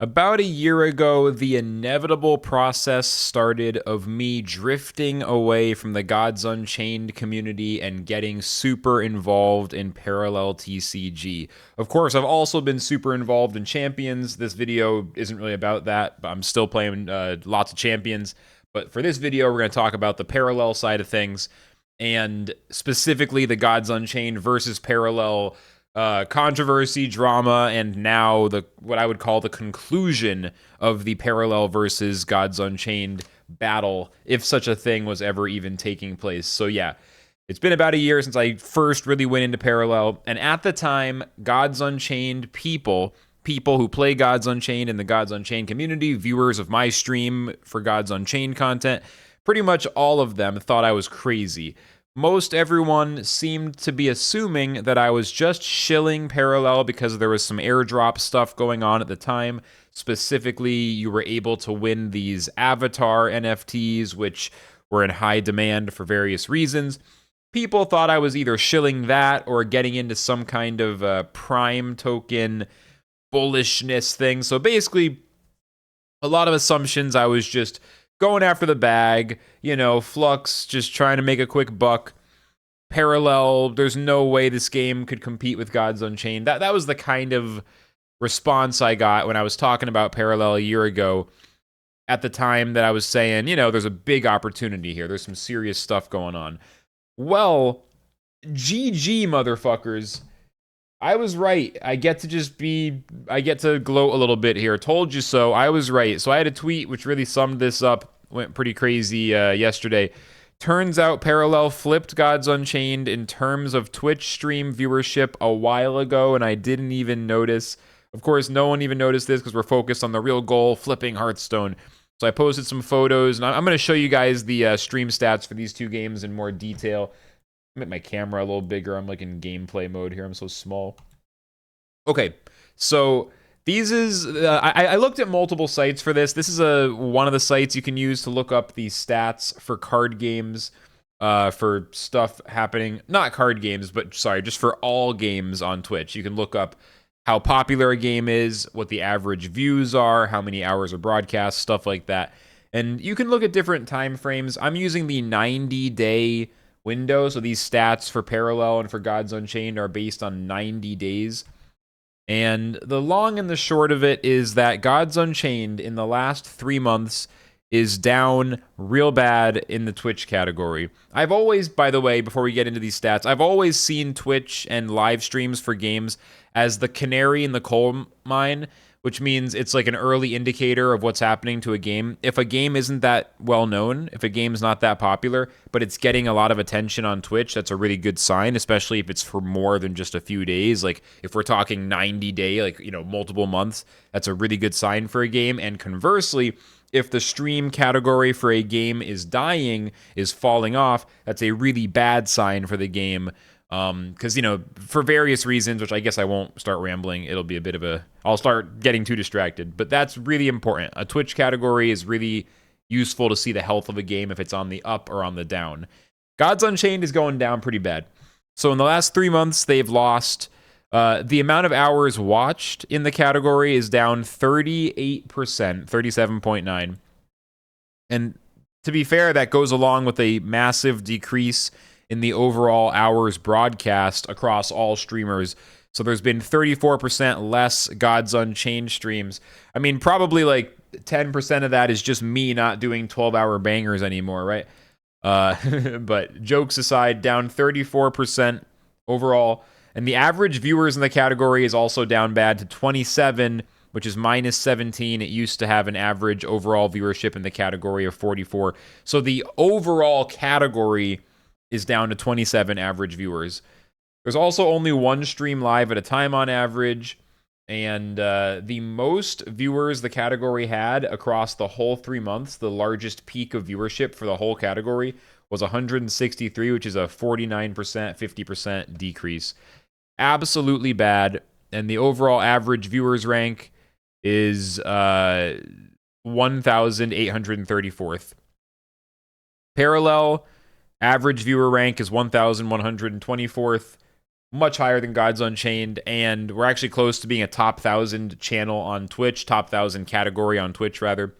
About a year ago, the inevitable process started of me drifting away from the Gods Unchained community and getting super involved in parallel TCG. Of course, I've also been super involved in Champions. This video isn't really about that, but I'm still playing lots of Champions. But for this video, we're going to talk about the parallel side of things, and specifically the Gods Unchained versus parallel controversy, drama, and now the what I would call the conclusion of the parallel versus Gods Unchained battle, if such a thing was ever even taking place. So yeah, it's been about a year since I first really went into parallel, and at the time, Gods Unchained people who play Gods Unchained in the Gods Unchained community, viewers of my stream for Gods Unchained content, pretty much all of them thought I was crazy. Most everyone seemed to be assuming that I was just shilling parallel because there was some airdrop stuff going on at the time. Specifically, you were able to win these avatar NFTs, which were in high demand for various reasons. People thought I was either shilling that or getting into some kind of prime token bullishness thing. So basically, a lot of assumptions. I was just going after the bag, Flux just trying to make a quick buck. Parallel, there's no way this game could compete with Gods Unchained. That was the kind of response I got when I was talking about Parallel a year ago. At the time that I was saying, there's a big opportunity here. There's some serious stuff going on. Well, GG, motherfuckers. I was right. I get to gloat a little bit here. Told you so. I was right. So I had a tweet which really summed this up. Went pretty crazy yesterday. Turns out Parallel flipped Gods Unchained in terms of Twitch stream viewership a while ago, and I didn't even notice. Of course, no one even noticed this because we're focused on the real goal, flipping Hearthstone. So I posted some photos, and I'm going to show you guys the stream stats for these two games in more detail. Make my camera a little bigger. I'm like in gameplay mode here. I'm so small. Okay, so these is I looked at multiple sites for this. This is one of the sites you can use to look up the stats for card games, for stuff happening. Not card games, but sorry, just for all games on Twitch. You can look up how popular a game is, what the average views are, how many hours of broadcast, stuff like that. And you can look at different time frames. I'm using the 90-day window. So these stats for Parallel and for Gods Unchained are based on 90 days. And the long and the short of it is that Gods Unchained in the last 3 months is down real bad in the Twitch category. I've always, by the way, before we get into these stats, I've always seen Twitch and live streams for games as the canary in the coal mine, which means it's like an early indicator of what's happening to a game. If a game isn't that well known, if a game's not that popular, but it's getting a lot of attention on Twitch, that's a really good sign, especially if it's for more than just a few days. Like if we're talking 90-day, multiple months, that's a really good sign for a game. And conversely, if the stream category for a game is dying, is falling off, that's a really bad sign for the game. Because, for various reasons, which I guess I won't start rambling, it'll be a bit of I'll start getting too distracted. But that's really important. A Twitch category is really useful to see the health of a game if it's on the up or on the down. Gods Unchained is going down pretty bad. So in the last 3 months, they've lost, the amount of hours watched in the category is down 38%, 37.9. And to be fair, that goes along with a massive decrease in the overall hours broadcast across all streamers. So there's been 34% less Gods Unchained streams. I mean, probably like 10% of that is just me not doing 12-hour bangers anymore, right? But jokes aside, down 34% overall. And the average viewers in the category is also down bad to 27, which is minus 17. It used to have an average overall viewership in the category of 44. So the overall category is down to 27 average viewers. There's also only one stream live at a time on average, and the most viewers the category had across the whole 3 months, the largest peak of viewership for the whole category, was 163, which is a 49%, 50% decrease. Absolutely bad, and the overall average viewers rank is 1,834th. Parallel average viewer rank is 1,124th. much higher than Gods Unchained, and we're actually close to being a top 1,000 channel on Twitch, top 1,000 category on Twitch, rather.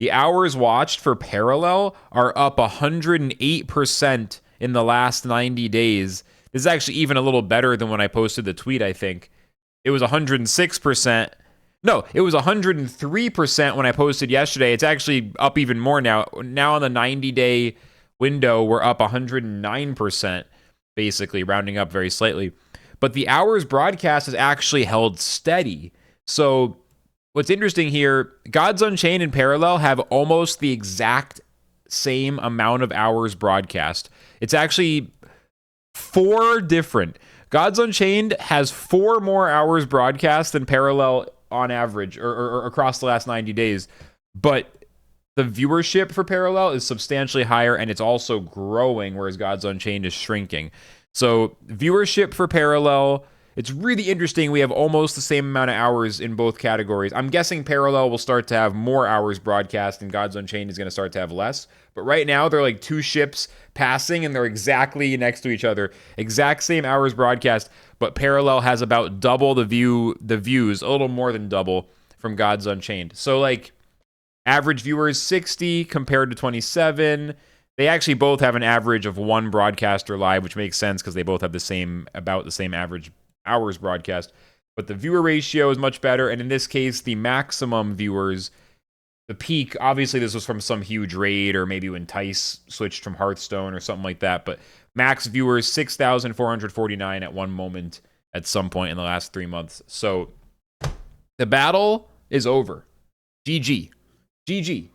The hours watched for Parallel are up 108% in the last 90 days. This is actually even a little better than when I posted the tweet, I think. It was 106%. No, it was 103% when I posted yesterday. It's actually up even more now. Now on the 90-day window, we're up 109%, basically, rounding up very slightly. But the hours broadcast has actually held steady. So what's interesting here, Gods Unchained and Parallel have almost the exact same amount of hours broadcast. It's actually 4 different. Gods Unchained has 4 more hours broadcast than Parallel on average, or across the last 90 days. But the viewership for Parallel is substantially higher, and it's also growing, whereas Gods Unchained is shrinking. So viewership for Parallel, it's really interesting. We have almost the same amount of hours in both categories. I'm guessing Parallel will start to have more hours broadcast, and Gods Unchained is going to start to have less. But right now, they're like 2 ships passing, and they're exactly next to each other. Exact same hours broadcast, but Parallel has about double the views, a little more than double from Gods Unchained. So like average viewers 60 compared to 27. They actually both have an average of 1 broadcaster live, which makes sense because they both have about the same average hours broadcast. But the viewer ratio is much better, and in this case, the maximum viewers, the peak, obviously this was from some huge raid, or maybe when Tice switched from Hearthstone or something like that, but max viewers 6,449 at one moment at some point in the last 3 months. So the battle is over. GG. GG.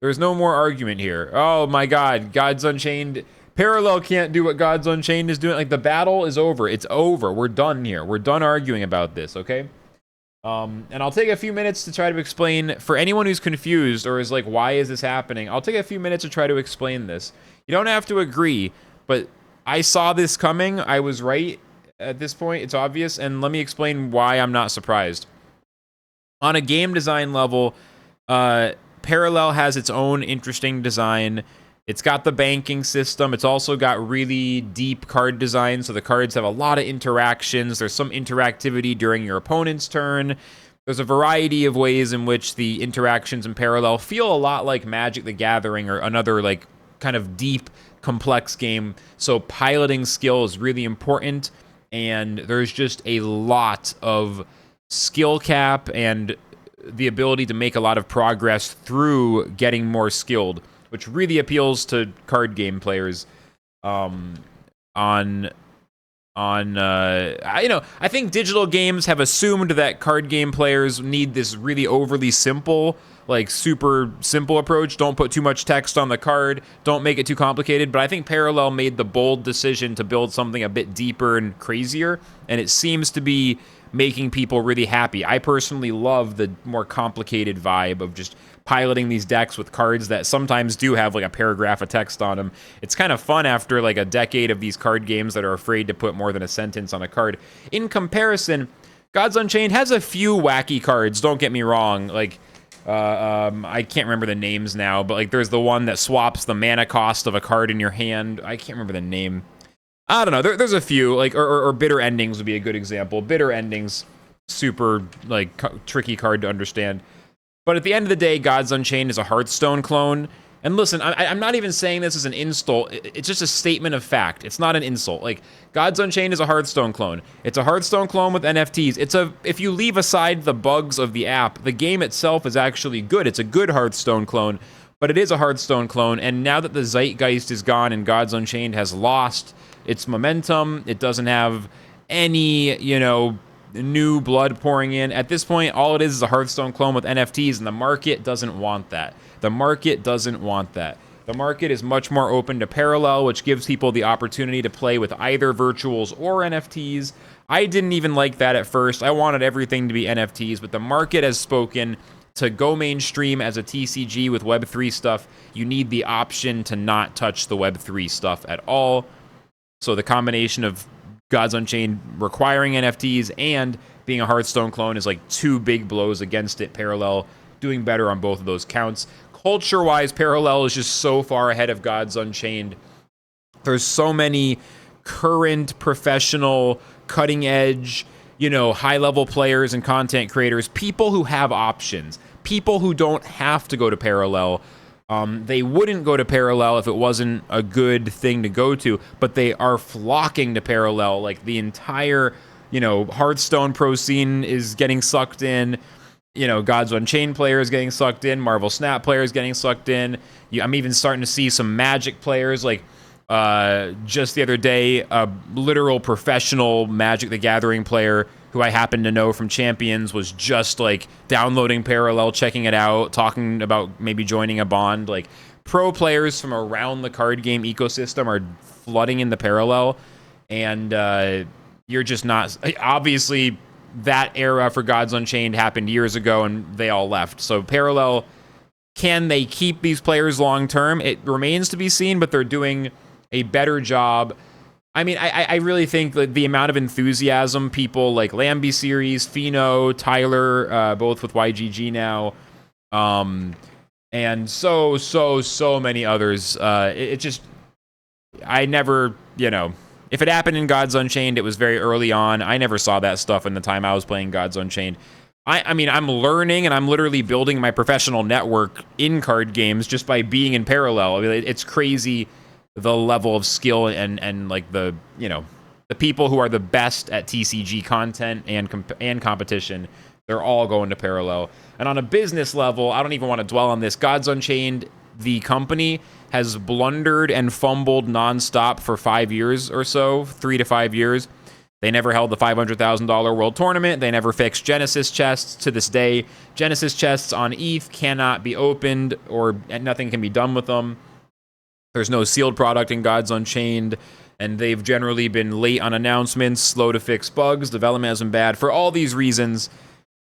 There's no more argument here. Oh my god, Gods Unchained. Parallel can't do what Gods Unchained is doing. Like, the battle is over. It's over. We're done here. We're done arguing about this, okay? And I'll take a few minutes to try to explain, for anyone who's confused or is like, why is this happening? I'll take a few minutes to try to explain this. You don't have to agree, but I saw this coming. I was right at this point. It's obvious. And let me explain why I'm not surprised. On a game design level, Parallel has its own interesting design. It's got the banking system. It's also got really deep card design, so the cards have a lot of interactions. There's some interactivity during your opponent's turn. There's a variety of ways in which the interactions in Parallel feel a lot like Magic the Gathering or another like kind of deep, complex game. So piloting skill is really important, and there's just a lot of skill cap and the ability to make a lot of progress through getting more skilled, which really appeals to card game players. I think digital games have assumed that card game players need this really overly simple, like super simple approach. Don't put too much text on the card. Don't make it too complicated. But I think Parallel made the bold decision to build something a bit deeper and crazier, and it seems to be making people really happy. I personally love the more complicated vibe of just piloting these decks with cards that sometimes do have like a paragraph of text on them. It's kind of fun after like a decade of these card games that are afraid to put more than a sentence on a card. In comparison, Gods Unchained has a few wacky cards, don't get me wrong. Like, I can't remember the names now, but like there's the one that swaps the mana cost of a card in your hand. I can't remember the name. I don't know. There's a few, like, or Bitter Endings would be a good example. Bitter Endings, super, like, tricky card to understand. But at the end of the day, Gods Unchained is a Hearthstone clone. And listen, I'm not even saying this as an insult. It's just a statement of fact. It's not an insult. Like, Gods Unchained is a Hearthstone clone. It's a Hearthstone clone with NFTs. If you leave aside the bugs of the app, the game itself is actually good. It's a good Hearthstone clone, but it is a Hearthstone clone. And now that the zeitgeist is gone and Gods Unchained has lost its momentum, it doesn't have any, new blood pouring in. At this point, all it is a Hearthstone clone with NFTs, and the market doesn't want that. The market doesn't want that. The market is much more open to Parallel, which gives people the opportunity to play with either virtuals or NFTs. I didn't even like that at first. I wanted everything to be NFTs, but the market has spoken. To go mainstream as a TCG with Web3 stuff, you need the option to not touch the Web3 stuff at all. So the combination of Gods Unchained requiring NFTs and being a Hearthstone clone is like 2 big blows against it. Parallel doing better on both of those counts. Culture-wise, Parallel is just so far ahead of Gods Unchained. There's so many current professional, cutting edge, you know, high level players and content creators, people who have options, people who don't have to go to Parallel. They wouldn't go to Parallel if it wasn't a good thing to go to, but they are flocking to Parallel. Like the entire, you know, Hearthstone pro scene is getting sucked in. You know, God's Unchained players getting sucked in, Marvel Snap players getting sucked in. I'm even starting to see some Magic players, like just the other day, a literal professional Magic the Gathering player who I happen to know from Champions was just like downloading Parallel, checking it out, talking about maybe joining a bond. Like pro players from around the card game ecosystem are flooding in the Parallel, and you're just not, obviously that era for Gods Unchained happened years ago and they all left. So Parallel, can they keep these players long term? It remains to be seen, but they're doing a better job. I mean, I really think that the amount of enthusiasm people like Lambie Series, Pheno, Tyler, both with YGG now, and so many others. It just, I never, you know, if it happened in Gods Unchained, it was very early on. I never saw that stuff in the time I was playing Gods Unchained. I mean, I'm learning and I'm literally building my professional network in card games just by being in Parallel. I mean, it's crazy the level of skill and like the, you know, the people who are the best at TCG content and competition. They're all going to Parallel. And on a business level, I don't even want to dwell on this. Gods Unchained, the company, has blundered and fumbled nonstop for 5 years or so, 3 to 5 years. They never held the $500,000 world tournament. They never fixed Genesis chests. To this day, Genesis chests on ETH cannot be opened, or nothing can be done with them. There's no sealed product in Gods Unchained, and they've generally been late on announcements, slow to fix bugs, development has been bad for all these reasons,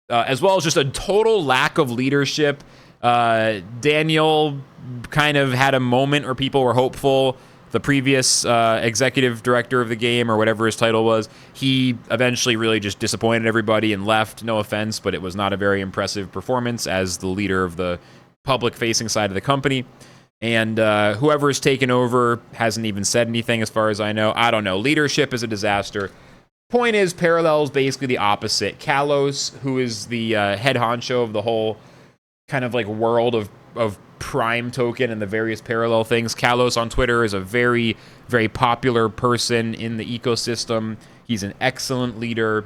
as well as just a total lack of leadership. Daniel kind of had a moment where people were hopeful. The previous executive director of the game, or whatever his title was, he eventually really just disappointed everybody and left. No offense, but it was not a very impressive performance as the leader of the public-facing side of the company. And whoever has taken over hasn't even said anything as far as I know. I don't know. Leadership is a disaster. Point is, Parallel is basically the opposite. Kalos, who is the head honcho of the whole kind of like world of Prime token and the various Parallel things. Kalos on Twitter is a very, very popular person in the ecosystem. He's an excellent leader.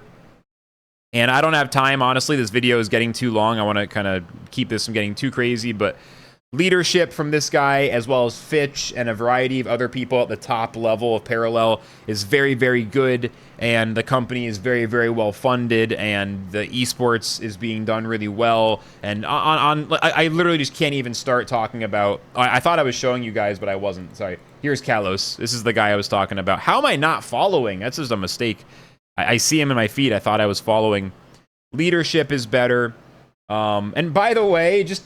And I don't have time, honestly. This video is getting too long. I want to kind of keep this from getting too crazy, but leadership from this guy, as well as Fitch and a variety of other people at the top level of Parallel, is very, very good, and the company is very, very well funded, and the esports is being done really well. And I literally just can't even start talking about. I thought I was showing you guys, but I wasn't. Sorry. Here's Kalos. This is the guy I was talking about. How am I not following? That's just a mistake. I see him in my feed. I thought I was following. Leadership is better. And by the way, just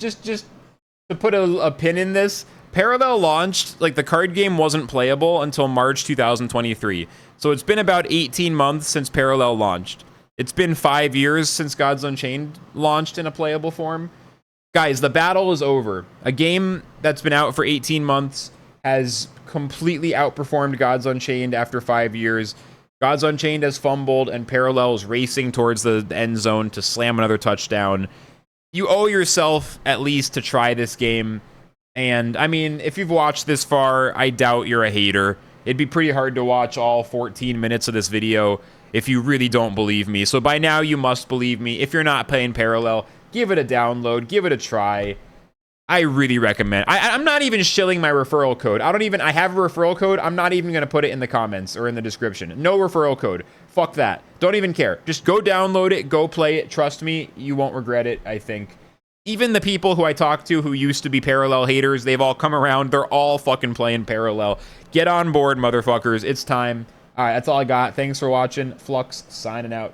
to put a pin in this, Parallel launched, like, the card game wasn't playable until March 2023. So it's been about 18 months since Parallel launched. It's been 5 years since Gods Unchained launched in a playable form. Guys, the battle is over. A game that's been out for 18 months has completely outperformed Gods Unchained after 5 years. Gods Unchained has fumbled, and Parallel is racing towards the end zone to slam another touchdown. You owe yourself at least to try this game. And, I mean, if you've watched this far, I doubt you're a hater. It'd be pretty hard to watch all 14 minutes of this video if you really don't believe me. So by now, you must believe me. If you're not playing Parallel, give it a download. Give it a try. I really recommend. I'm not even shilling my referral code. I have a referral code. I'm not even going to put it in the comments or in the description. No referral code. Fuck that. Don't even care. Just go download it. Go play it. Trust me, you won't regret it, I think. Even the people who I talk to who used to be Parallel haters, they've all come around. They're all fucking playing Parallel. Get on board, motherfuckers. It's time. All right, that's all I got. Thanks for watching. Flux signing out.